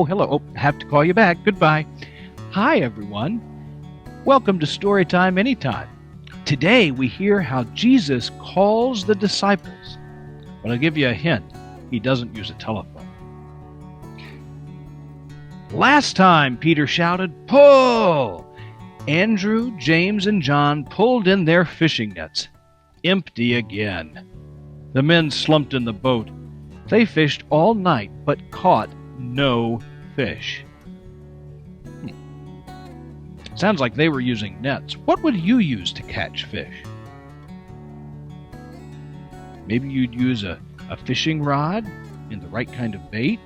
Oh, hello. Oh, have to call you back. Goodbye. Hi, everyone. Welcome to Storytime Anytime. Today we hear how Jesus calls the disciples. But I'll give you a hint. He doesn't use a telephone. Last time, Peter shouted, "Pull!" Andrew, James, and John pulled in their fishing nets. Empty again. The men slumped in the boat. They fished all night, but caught no fish. Sounds like they were using nets. What would you use to catch fish? Maybe you'd use a fishing rod and the right kind of bait.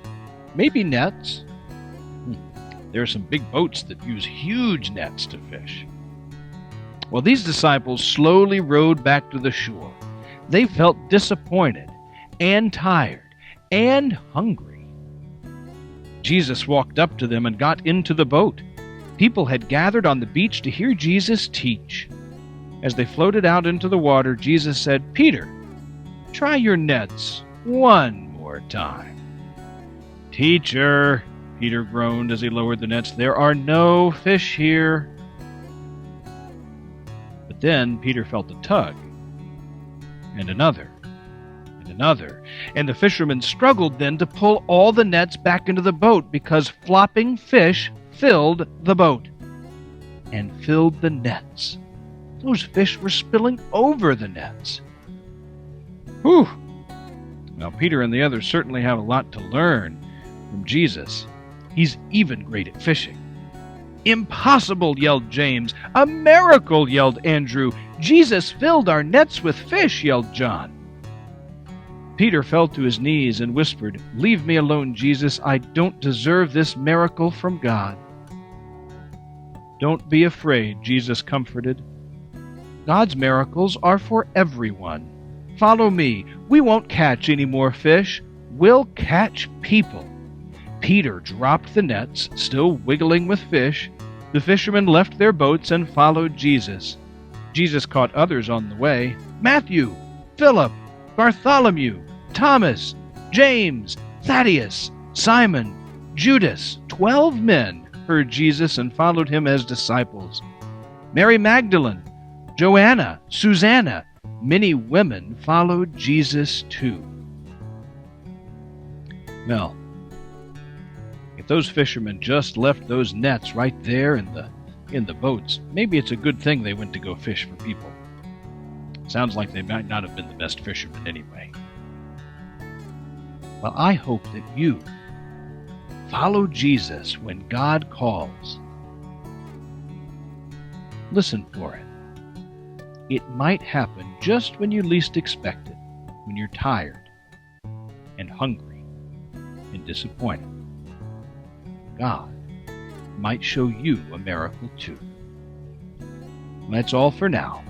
Maybe nets. There are some big boats that use huge nets to fish. Well, these disciples slowly rowed back to the shore. They felt disappointed and tired and hungry. Jesus walked up to them and got into the boat. People had gathered on the beach to hear Jesus teach. As they floated out into the water, Jesus said, "Peter, try your nets one more time." "Teacher," Peter groaned as he lowered the nets, "there are no fish here." But then Peter felt a tug, and another, and another, and the fishermen struggled then to pull all the nets back into the boat because flopping fish filled the boat and filled the nets. Those fish were spilling over the nets. Whew! Now, Peter and the others certainly have a lot to learn from Jesus. He's even great at fishing. "Impossible!" yelled James. "A miracle!" yelled Andrew. "Jesus filled our nets with fish!" yelled John. Peter fell to his knees and whispered, "Leave me alone, Jesus. I don't deserve this miracle from God." "Don't be afraid," Jesus comforted. "God's miracles are for everyone. Follow me. We won't catch any more fish. We'll catch people." Peter dropped the nets, still wiggling with fish. The fishermen left their boats and followed Jesus. Jesus caught others on the way: Matthew, Philip, Bartholomew, Thomas, James, Thaddeus, Simon, Judas. 12 men heard Jesus and followed him as disciples. Mary Magdalene, Joanna, Susanna, many women followed Jesus too. Well, if those fishermen just left those nets right there in the boats, maybe it's a good thing they went to go fish for people. Sounds like they might not have been the best fishermen anyway. Well, I hope that you follow Jesus when God calls. Listen for it. It might happen just when you least expect it, when you're tired and hungry and disappointed. God might show you a miracle too. That's all for now.